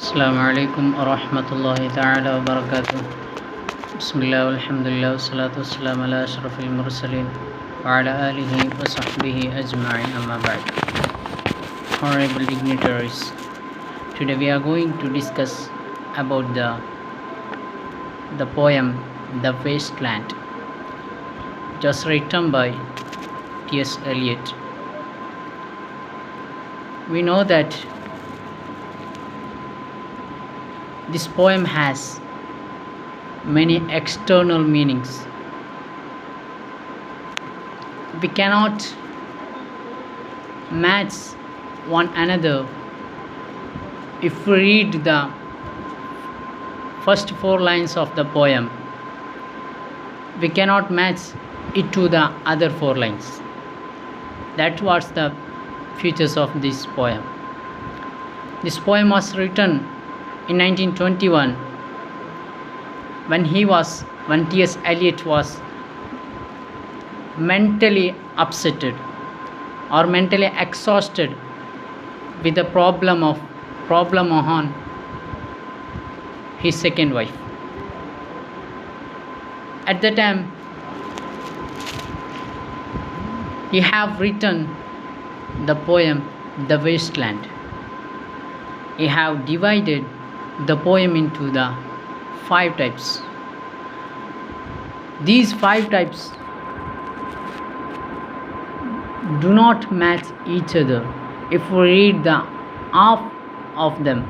Assalamu alaikum wa rahmatullahi ta'ala wa barakatuh. Bismillah walhamdulillah wassalatu wassalamu ala ashrafil mursalin wa ala alihi wa sahbihi ajma'in amma ba'd. Honorable dignitaries, today we are going to discuss about the poem The Wasteland, just written by T.S. Eliot. We know that this poem has many external meanings. We cannot match one another if we read the first 4 lines of the poem. We cannot match it to the other 4 lines. That was the features of this poem. This poem was written in 1921 when T.S. Eliot was mentally upset or mentally exhausted with the problem on his second wife. At the time, he have written the poem The Wasteland. He have divided the poem into the 5 types. These 5 types do not match each other. If we read the half of them,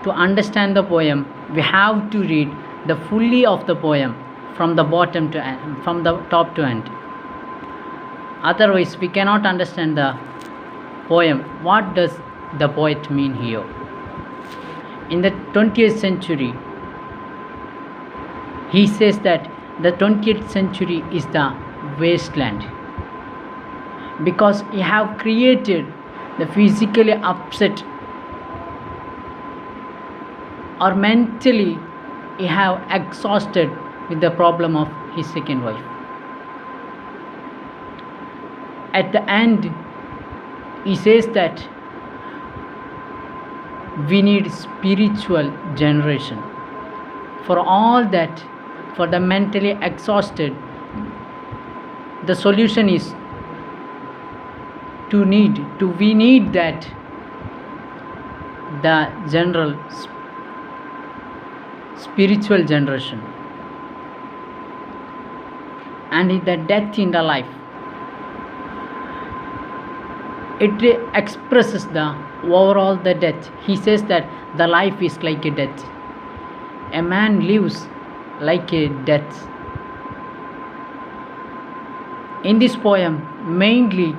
to understand the poem, we have to read the fully of the poem from the bottom to end, from the top to end. Otherwise, we cannot understand the poem. What does the poet mean here? In the 20th century, he says that the 20th century is the wasteland because he have created the physically upset or mentally he have exhausted with the problem of his second wife. At the end, he says that we need spiritual generation. For all that, for the mentally exhausted, the solution is we need that the general spiritual generation. And in the death in the life, it expresses the overall the death. He says that the life is like a death. A man lives like a death. In this poem, mainly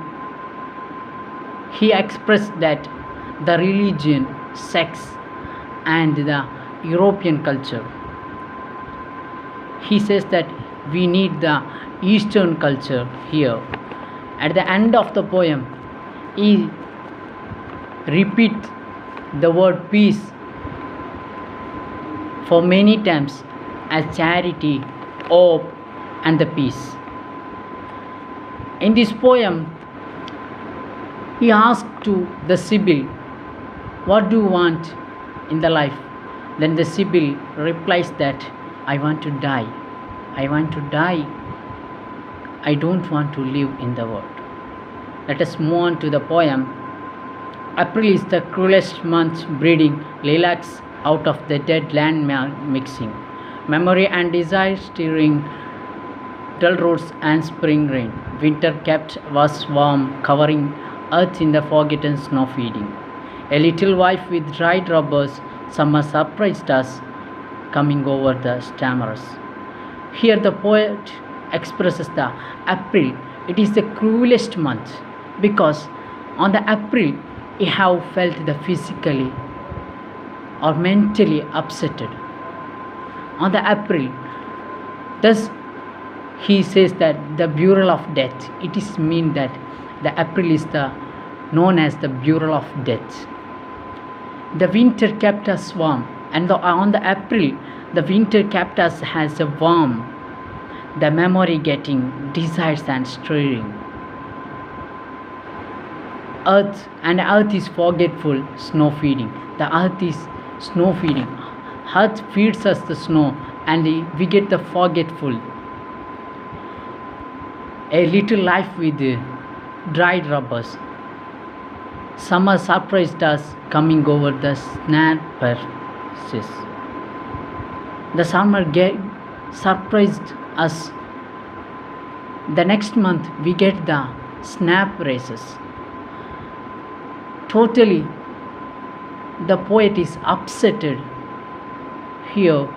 he expressed that the religion, sex, and the European culture. He says that we need the Eastern culture here. At the end of the poem, he repeats the word peace for many times as charity, hope, and the peace. In this poem, he asked to the Sibyl, what do you want in the life? Then the Sibyl replies that I want to die. I want to die. I don't want to live in the world. Let us move on to the poem. April is the cruelest month, breeding lilacs out of the dead land mixing. Memory and desire stirring dull roads and spring rain. Winter kept was warm, covering earth in the forgotten snow feeding. A little wife with dried rubbers, summer surprised us, coming over the stammers. Here the poet expresses the April. It is the cruelest month because on the April he have felt the physically or mentally upset. On the April, thus he says that the burial of death. It is mean that the April is known as the burial of death. The winter kept us warm, and on the April, the winter kept us as a warm. The memory getting desires and stirring. Earth is forgetful, snow feeding. The earth is snow feeding. Earth feeds us the snow and we get the forgetful. A little life with dried rubbers. Summer surprised us coming over the snapper. The summer surprised us. The next month we get the snap races. Totally, the poet is upsetted here.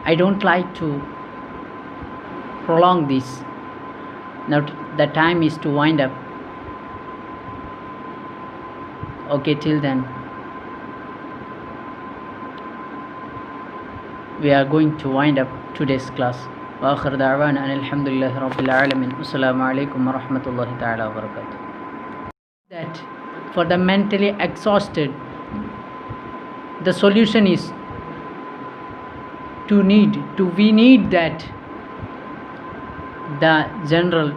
I don't like to prolong this. Now the time is to wind up. Okay, till then we are going to wind up today's class. وآخر دعوانا أن الحمد لله رب العالمين والسلام عليكم ورحمة الله تعالى وبركاته. That for the mentally exhausted, the solution is we need that the general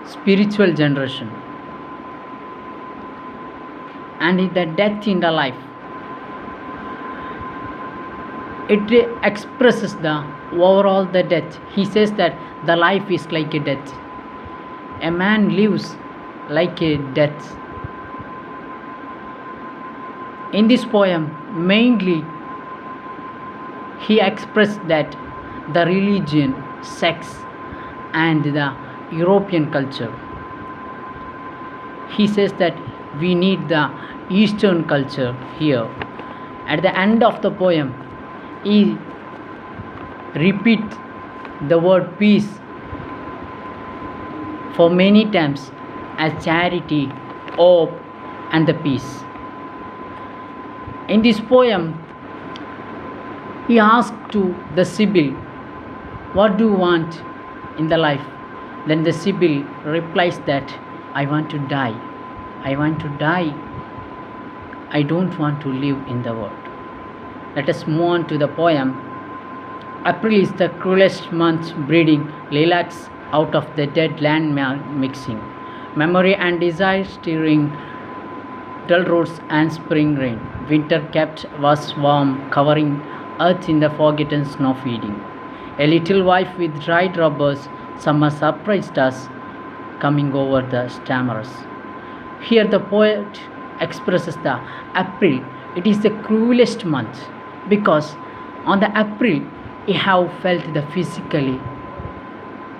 spiritual generation and the death in the life. It expresses the overall the death. He says that the life is like a death. A man lives like a death. In this poem, mainly he expressed that the religion, sex, and the European culture. He says that we need the Eastern culture here. At the end of the poem, he repeats the word peace for many times as charity, hope, and the peace. In this poem, he asked to the Sibyl, what do you want in the life? Then the Sibyl replies that I want to die. I want to die. I don't want to live in the world. Let us move on to the poem. April is the cruelest month, breeding lilacs out of the dead land mixing. Memory and desire stirring dull roads and spring rain. Winter kept was warm, covering earth in the forgotten snow feeding. A little wife with dried rubbers, summer surprised us, coming over the stammers. Here the poet expresses the April. It is the cruelest month because on the April he have felt the physically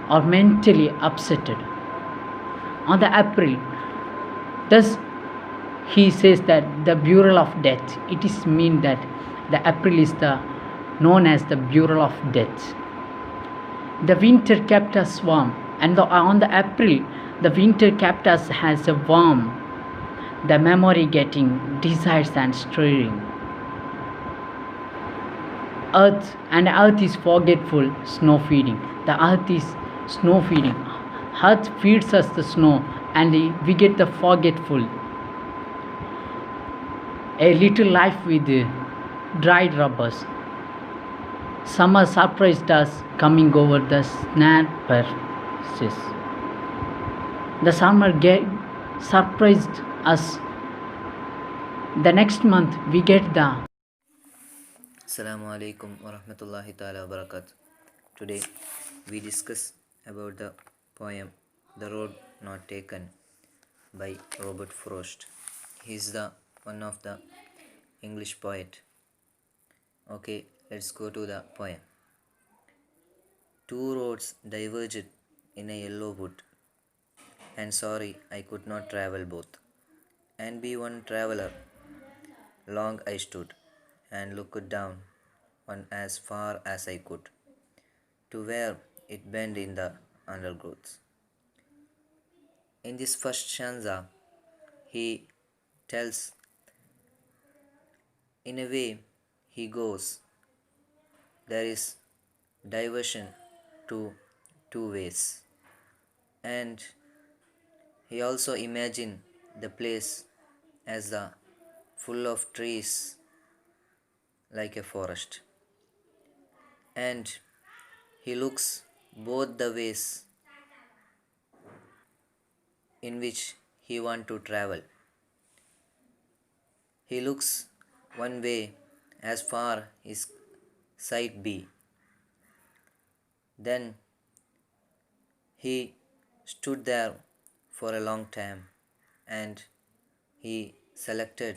or mentally upsetted. On the April, thus he says that the burial of death. It is mean that the April is the known as the burial of death. The winter kept us warm, and on the April, the winter kept us as a warm. The memory getting desires and stirring. Earth is forgetful, snow feeding. The earth is snow feeding. Earth feeds us the snow, and we get the forgetful. A little life with dried rubbers. Summer surprised us coming over the snapper. The summer surprised us. The next month we get the Assalamu alaikum wa rahmatullahi ta'ala wa barakatuh. Today we discuss about the poem The Road Not Taken by Robert Frost. He is the one of the English poet. Okay, let's go to the poem. Two roads diverged in a yellow wood, and sorry I could not travel both, and be one traveler. Long I stood and looked down one as far as I could, to where it bent in the undergrowth. In this first stanza, he tells, in a way he goes, there is diversion to two ways, and he also imagine the place as the full of trees like a forest, and he looks both the ways in which he want to travel. He looks one way as far his sight be. Then he stood there for a long time and he selected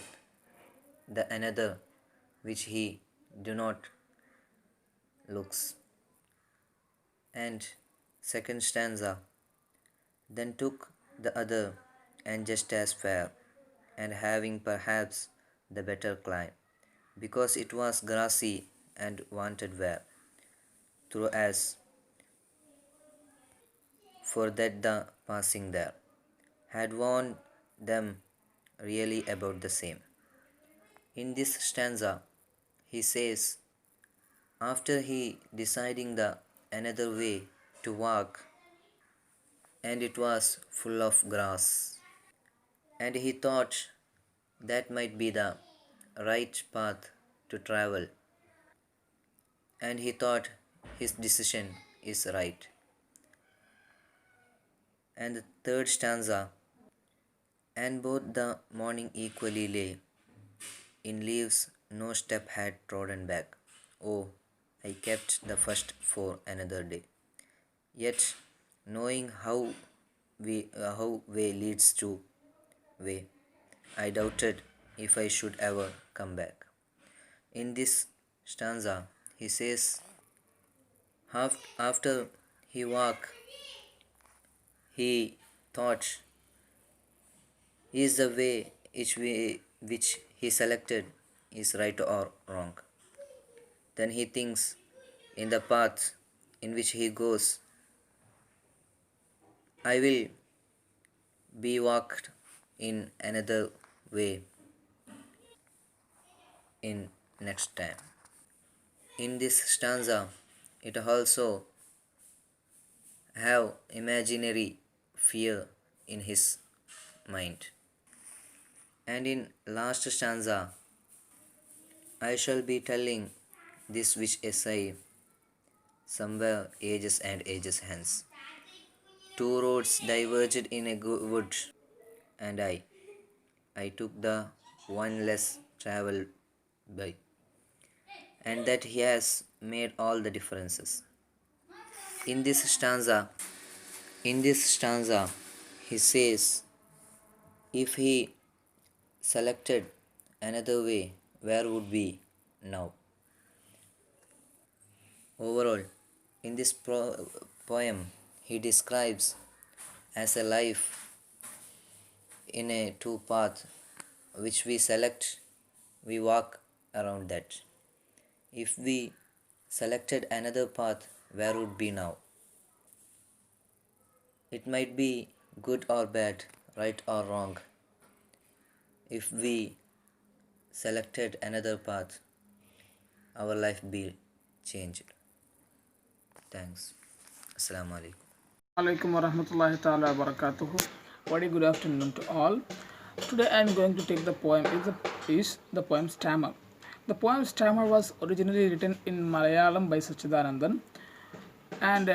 the another which he do not looks. And second stanza, then took the other and just as fair, and having perhaps the better climb, because it was grassy and wanted wear, through as for that the passing there had warned them really about the same. In this stanza, he says, after he deciding the another way to walk, and it was full of grass, and he thought that might be the right path to travel, and he thought his decision is right. And the third stanza, and both the morning equally lay in leaves, no step had trodden back. Oh, I kept the first for another day. Yet, knowing how way leads to way, I doubted if I should ever come back. In this stanza, he says, after he walked, he thought, is the way which he selected is right or wrong? Then he thinks, in the path in which he goes, I will be walked in another way in next time. In this stanza, it also have imaginary fear in his mind. And in last stanza, I shall be telling this which essay somewhere ages and ages hence. Two roads diverged in a wood, and I took the one less traveled by, and that he has made all the differences. In this stanza, he says, if he selected another way, where would we now? Overall, in this poem, he describes as a life in a two path which we select, we walk around that. If we selected another path, where would be now? It might be good or bad, right or wrong. If we selected another path, our life be changed. Thanks. Assalamu alaikum. Alaikum warahmatullahi ta'ala wabarakatuhu. Very good afternoon to all. Today I am going to take the poem is the poem Stammer. The poem Stammer was originally written in Malayalam by Sachidanandan, and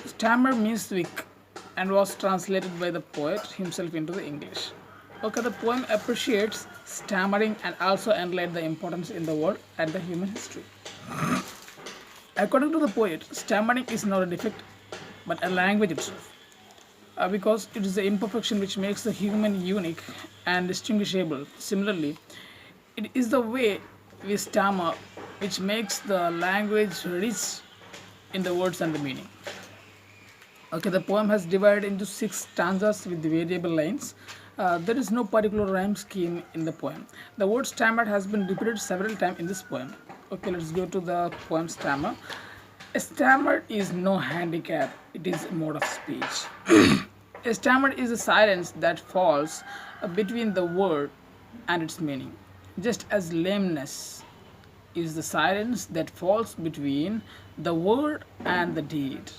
stammer means weak and was translated by the poet himself into the English. Okay, the poem appreciates stammering and also highlights the importance in the world and the human history. According to the poet, stammering is not a defect but a language itself, because it is the imperfection which makes the human unique and distinguishable. Similarly, it is the way we stammer which makes the language rich in the words and the meaning. Okay, the poem has divided into 6 stanzas with variable lines. There is no particular rhyme scheme in the poem. The word stammered has been repeated several times in this poem. Okay, let's go to the poem Stammer. A stammer is no handicap, it is a mode of speech. A stammer is a silence that falls between the word and its meaning, just as lameness is the silence that falls between the word and the deed.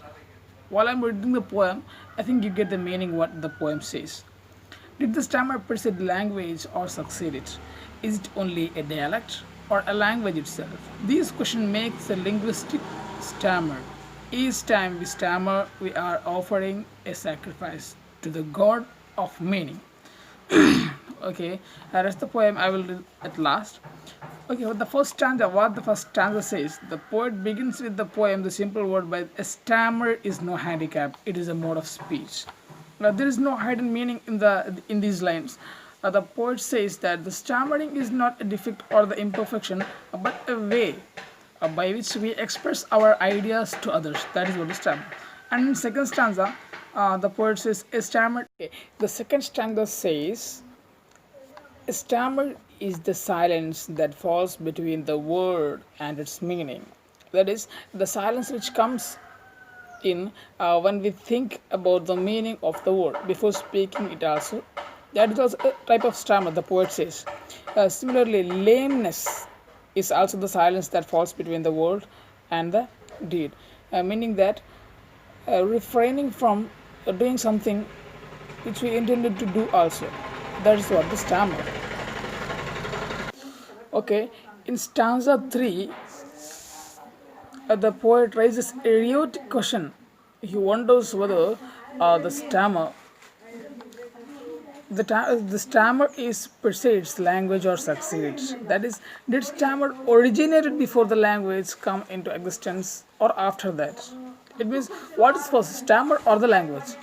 While I'm reading the poem, I think you get the meaning what the poem says. Did the stammer precede language or succeed it? Is it only a dialect or a language itself? These questions make the linguistic stammer. Each time we stammer, we are offering a sacrifice to the God of meaning. Okay, that's the poem I will read at last. Okay, what the first stanza says, the poet begins with the poem, the simple word by a stammer is no handicap, it is a mode of speech. Now, there is no hidden meaning in these lines. The poet says that the stammering is not a defect or the imperfection, but a way by which we express our ideas to others. That is what is stammer. And in second stanza, the poet says a stammer. Okay. The second stanza says a stammer is the silence that falls between the word and its meaning. That is, the silence which comes in when we think about the meaning of the word before speaking it also. That is also a type of stammer, the poet says. Similarly, lameness is also the silence that falls between the word and the deed, meaning that refraining from doing something which we intended to do also. That is what the stammer. Okay, in stanza 3, the poet raises a idiotic question. He wonders whether the stammer is precedes language or succeeds. That is, did stammer originated before the language come into existence or after that? It means what is first, stammer or the language?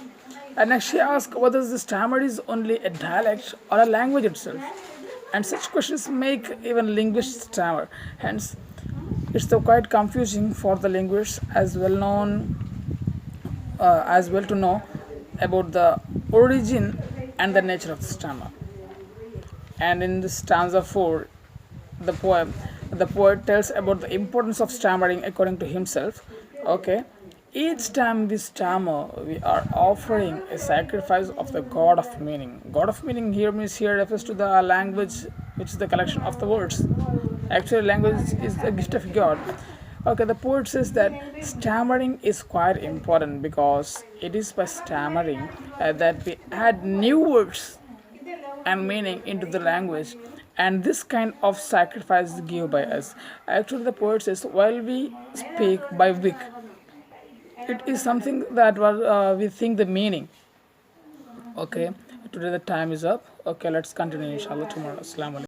And next she asks whether the stammer is only a dialect or a language itself. And such questions make even linguists stammer. Hence, it's quite confusing for the linguists as well to know about the origin and the nature of the stammer. And in this stanza 4, the poet tells about the importance of stammering according to himself. Okay, each time we stammer, we are offering a sacrifice of the god of meaning. God of meaning here refers to the language, which is the collection of the words. Actually, language is the gift of God. Okay, the poet says that stammering is quite important because it is by stammering that we add new words and meaning into the language, and this kind of sacrifice is given by us. Actually, the poet says while we speak by wick, it is something that we think the meaning. Okay, today the time is up. Okay, let's continue inshallah tomorrow. Assalamu alaikum.